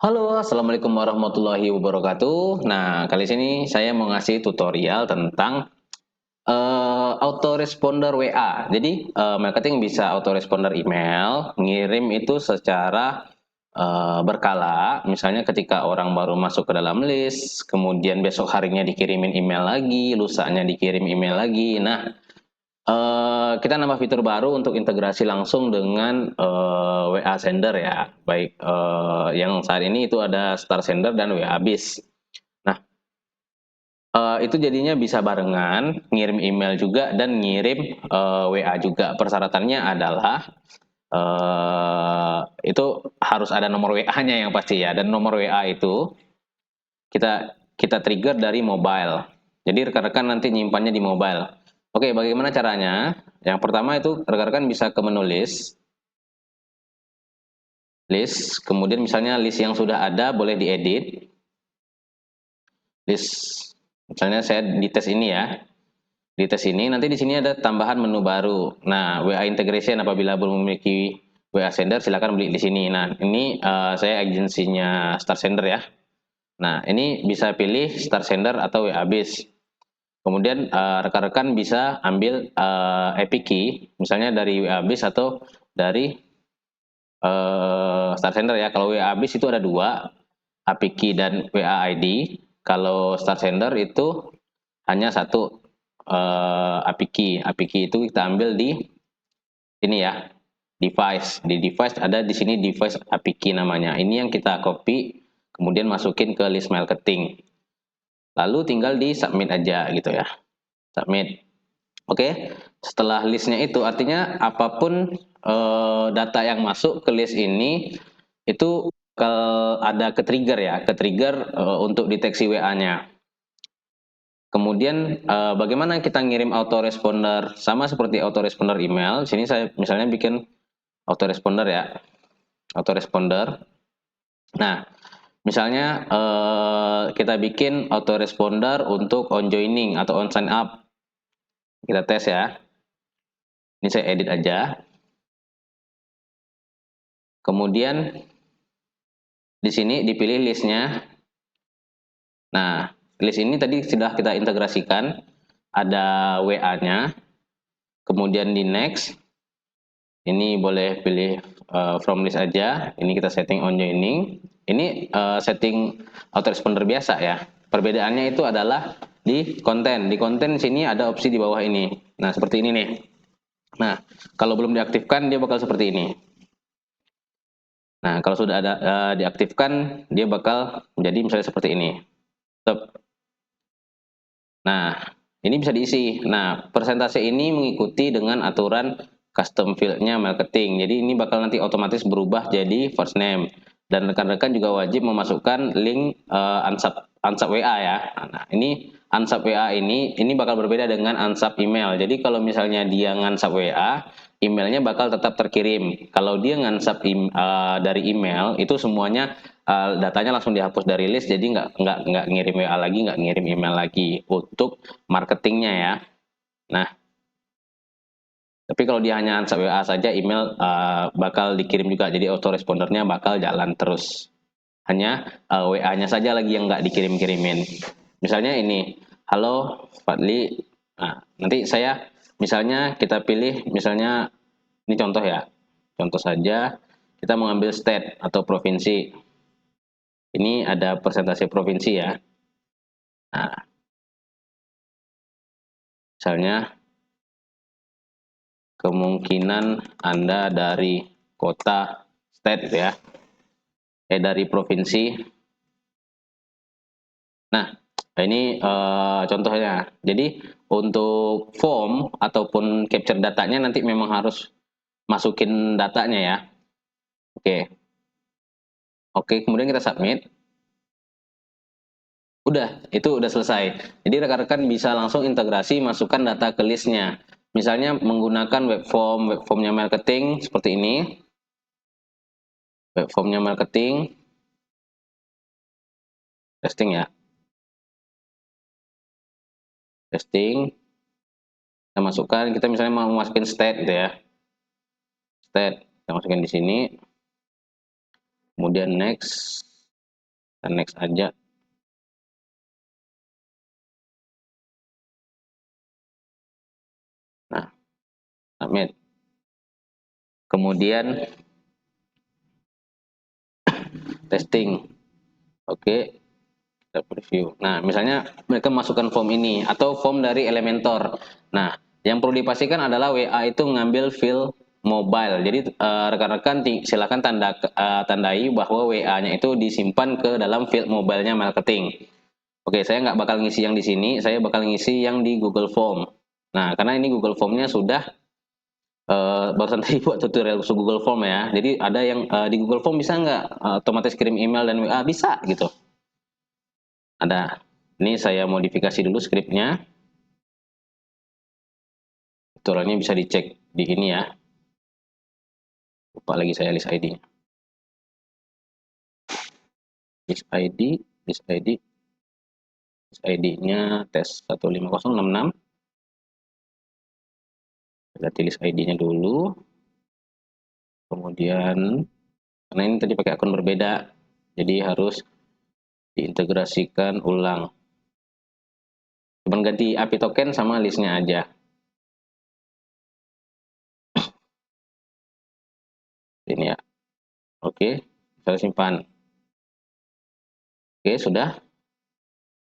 Halo, assalamualaikum warahmatullahi wabarakatuh. Nah, kali ini saya mau ngasih tutorial tentang autoresponder WA. Jadi, marketing bisa autoresponder email, ngirim itu secara berkala. Misalnya ketika orang baru masuk ke dalam list, kemudian besok harinya dikirimin email lagi, lusanya dikirim email lagi. Nah, kita nambah fitur baru untuk integrasi langsung dengan WA Sender ya, baik yang saat ini itu ada Star Sender dan WA Bis. Nah, itu jadinya bisa barengan, ngirim email juga dan ngirim WA juga. Persyaratannya adalah itu harus ada nomor WA-nya yang pasti ya, dan nomor WA itu kita kita trigger dari mobile. Jadi rekan-rekan nanti nyimpannya di mobile. Oke, bagaimana caranya? Yang pertama itu rekan-rekan bisa ke menu list, kemudian misalnya list yang sudah ada boleh diedit. List, misalnya saya di tes ini ya. Di tes ini nanti di sini ada tambahan menu baru. Nah, WA integration apabila belum memiliki WA sender silakan beli di sini. Nah, ini saya agensinya Star Sender ya. Nah, ini bisa pilih Star Sender atau WA Base. Kemudian rekan-rekan bisa ambil API key, misalnya dari WA Base atau dari Star Sender ya. Kalau WA Base itu ada dua, API key dan WA ID. Kalau Star Sender itu hanya satu API key. API key itu kita ambil di ini ya, device. Di device ada di sini device API key namanya. Ini yang kita copy, kemudian masukin ke list marketing. Lalu tinggal di submit aja gitu ya. Submit. Oke, setelah listnya itu artinya apapun data yang masuk ke list ini itu bakal ada ke-trigger ya, ke-trigger untuk deteksi WA-nya. Kemudian bagaimana kita ngirim autoresponder, sama seperti autoresponder email. Sini saya misalnya bikin autoresponder ya, autoresponder. Nah, misalnya kita bikin autoresponder untuk on joining atau on sign up. Kita tes ya. Ini saya edit aja. Kemudian di sini dipilih listnya. Nah, list ini tadi sudah kita integrasikan. Ada WA-nya. Kemudian di next. Ini boleh pilih from list aja. Ini kita setting on joining. Ini setting autoresponder biasa ya. Perbedaannya itu adalah di konten. Di konten sini ada opsi di bawah ini. Nah, seperti ini nih. Nah, kalau belum diaktifkan dia bakal seperti ini. Nah, kalau sudah ada diaktifkan, dia bakal menjadi misalnya seperti ini. Stop. Nah, ini bisa diisi. Nah, persentase ini mengikuti dengan aturan custom field-nya marketing. Jadi ini bakal nanti otomatis berubah jadi first name. Dan rekan-rekan juga wajib memasukkan link Ansap WA ya. Nah, ini Ansap WA ini bakal berbeda dengan Ansap email. Jadi kalau misalnya dia ngansap WA, emailnya bakal tetap terkirim. Kalau dia ngansap dari email, itu semuanya datanya langsung dihapus dari list, jadi nggak ngirim WA lagi, nggak ngirim email lagi untuk marketingnya ya. Nah, tapi kalau dia hanya ansap WA saja, email bakal dikirim juga, jadi autorespondernya bakal jalan terus. Hanya WA-nya saja lagi yang nggak dikirim-kirimin. Misalnya ini, halo Fadli. Nah, nanti saya misalnya kita pilih, misalnya ini contoh ya, contoh saja kita mengambil state atau provinsi. Ini ada persentase provinsi ya. Nah, misalnya kemungkinan Anda dari kota state ya, dari provinsi. Nah, ini contohnya. Jadi untuk form ataupun capture datanya nanti memang harus masukin datanya ya. Oke. Oke, kemudian kita submit. Udah, itu udah selesai. Jadi rekan-rekan bisa langsung integrasi masukkan data ke listnya. Misalnya menggunakan web formnya marketing seperti ini. Web formnya marketing. Testing ya. Testing. Kita masukkan, kita misalnya mau masukin state gitu ya. State, kita masukin di sini. Kemudian next. Kita next aja. Nah, submit. Kemudian testing. Oke, kita preview. Nah, misalnya mereka masukkan form ini atau form dari Elementor. Nah, yang perlu dipastikan adalah WA itu mengambil field mobile. Jadi rekan-rekan silakan tandai bahwa WA-nya itu disimpan ke dalam field mobile-nya marketing. Oke, saya nggak bakal ngisi yang di sini, saya bakal ngisi yang di Google Form. Nah, karena ini Google Form-nya sudah barusan tadi buat tutorial Google Form ya. Jadi ada yang di Google Form bisa nggak otomatis kirim email dan WA? Bisa gitu. Ada. Ini saya modifikasi dulu skripnya. Tutorialnya bisa dicek di ini ya. Lupa lagi saya list ID-nya. List ID, list ID, list ID-nya tes 15066. Berarti list ID-nya dulu. Kemudian, karena ini tadi pakai akun berbeda, jadi harus diintegrasikan ulang. Cuman ganti API token sama listnya aja. Ini ya. Oke, saya simpan. Oke, sudah.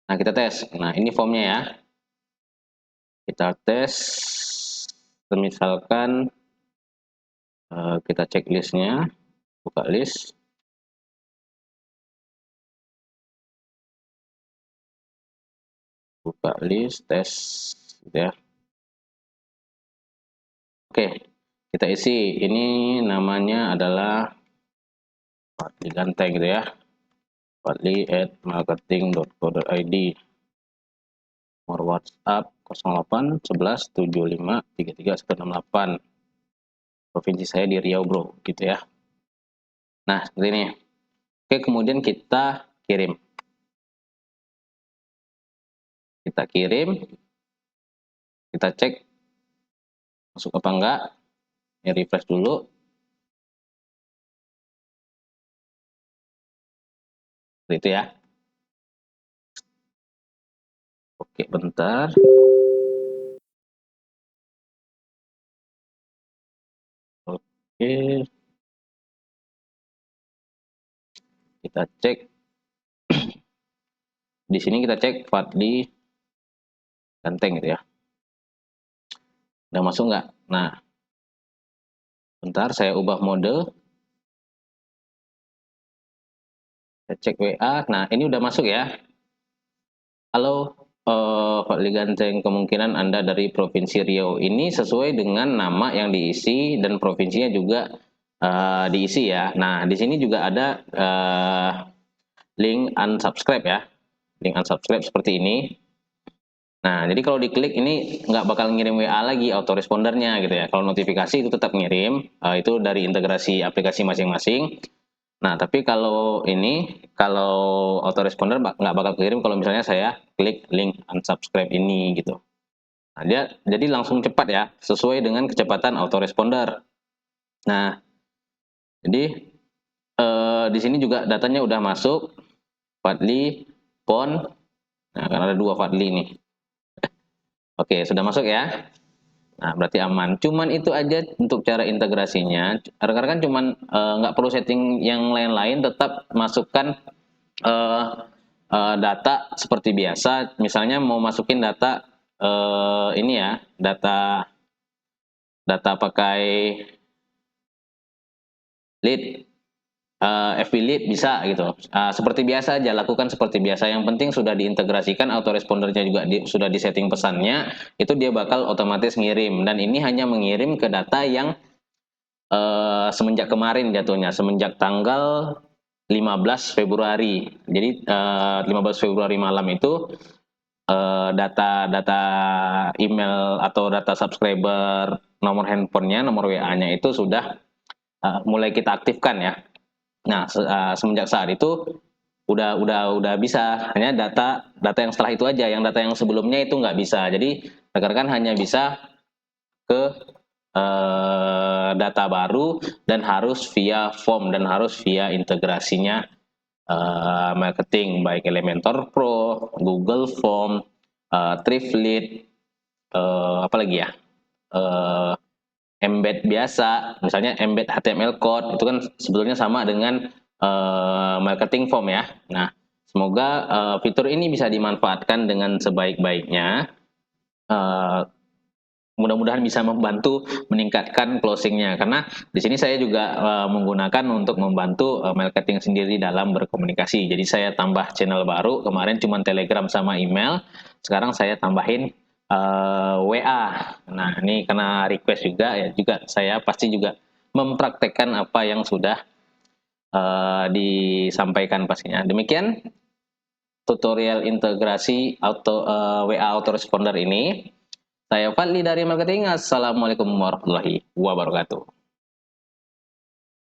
Nah, kita tes. Nah, ini formnya ya. Kita tes. Misalkan kita cek listnya. Buka list. Buka list, tes. Gitu ya. Oke, kita isi. Ini namanya adalah Fadli Ganteng gitu ya. Fadli@marketing.co.id. Nomor WhatsApp 08 11 75 33 168. Provinsi saya di Riau, bro, gitu ya. Nah, seperti ini. Oke, kemudian kita kirim. Kita kirim, kita cek masuk apa enggak. Ya, refresh dulu. Seperti itu ya. Oke, bentar. Oke. Kita cek. Di sini kita cek Fadli Ganteng gitu ya. Udah masuk nggak? Nah, bentar saya ubah mode. Saya cek WA. Nah, ini udah masuk ya. Halo, Fadli Ganteng, kemungkinan Anda dari Provinsi Riau. Ini sesuai dengan nama yang diisi dan provinsinya juga diisi ya. Nah, di sini juga ada link unsubscribe ya. Link unsubscribe seperti ini. Nah, jadi kalau diklik ini nggak bakal ngirim WA lagi autorespondernya gitu ya. Kalau notifikasi itu tetap ngirim, itu dari integrasi aplikasi masing-masing. Nah, tapi kalau ini, kalau autoresponder nggak bakal kirim kalau misalnya saya klik link unsubscribe ini gitu. Nah, dia jadi langsung cepat ya, sesuai dengan kecepatan autoresponder. Nah, jadi di sini juga datanya udah masuk, Fadli, Pon. Nah, karena ada dua Fadli nih. Oke, sudah masuk ya. Nah, berarti aman. Cuman itu aja untuk cara integrasinya. Rekan-rekan cuman nggak perlu setting yang lain-lain, tetap masukkan data seperti biasa. Misalnya mau masukin data ini ya, data pakai lead, affiliate bisa gitu. Seperti biasa aja, lakukan seperti biasa. Yang penting sudah diintegrasikan, autorespondernya juga sudah disetting pesannya, itu dia bakal otomatis ngirim. Dan ini hanya mengirim ke data yang semenjak kemarin jatuhnya, semenjak tanggal 15 Februari. Jadi 15 Februari malam itu data email atau data subscriber, nomor handphonenya, nomor WA-nya itu sudah mulai kita aktifkan ya. Nah, semenjak saat itu udah bisa, hanya data yang setelah itu aja, yang data yang sebelumnya itu nggak bisa. Jadi rekan-rekan hanya bisa ke data baru dan harus via form dan harus via integrasinya marketing, baik Elementor Pro, Google Form, Trifleet, apalagi ya, embed biasa, misalnya embed HTML code, itu kan sebetulnya sama dengan marketing form ya. Nah, semoga fitur ini bisa dimanfaatkan dengan sebaik-baiknya. Mudah-mudahan bisa membantu meningkatkan closingnya, karena di sini saya juga menggunakan untuk membantu marketing sendiri dalam berkomunikasi. Jadi saya tambah channel baru, kemarin cuma Telegram sama email, sekarang saya tambahin WA. Nah, ini karena request juga ya, juga saya pasti juga mempraktekkan apa yang sudah disampaikan pastinya. Demikian tutorial integrasi WA autoresponder ini. Saya Fadli dari Marketing. Assalamualaikum warahmatullahi wabarakatuh.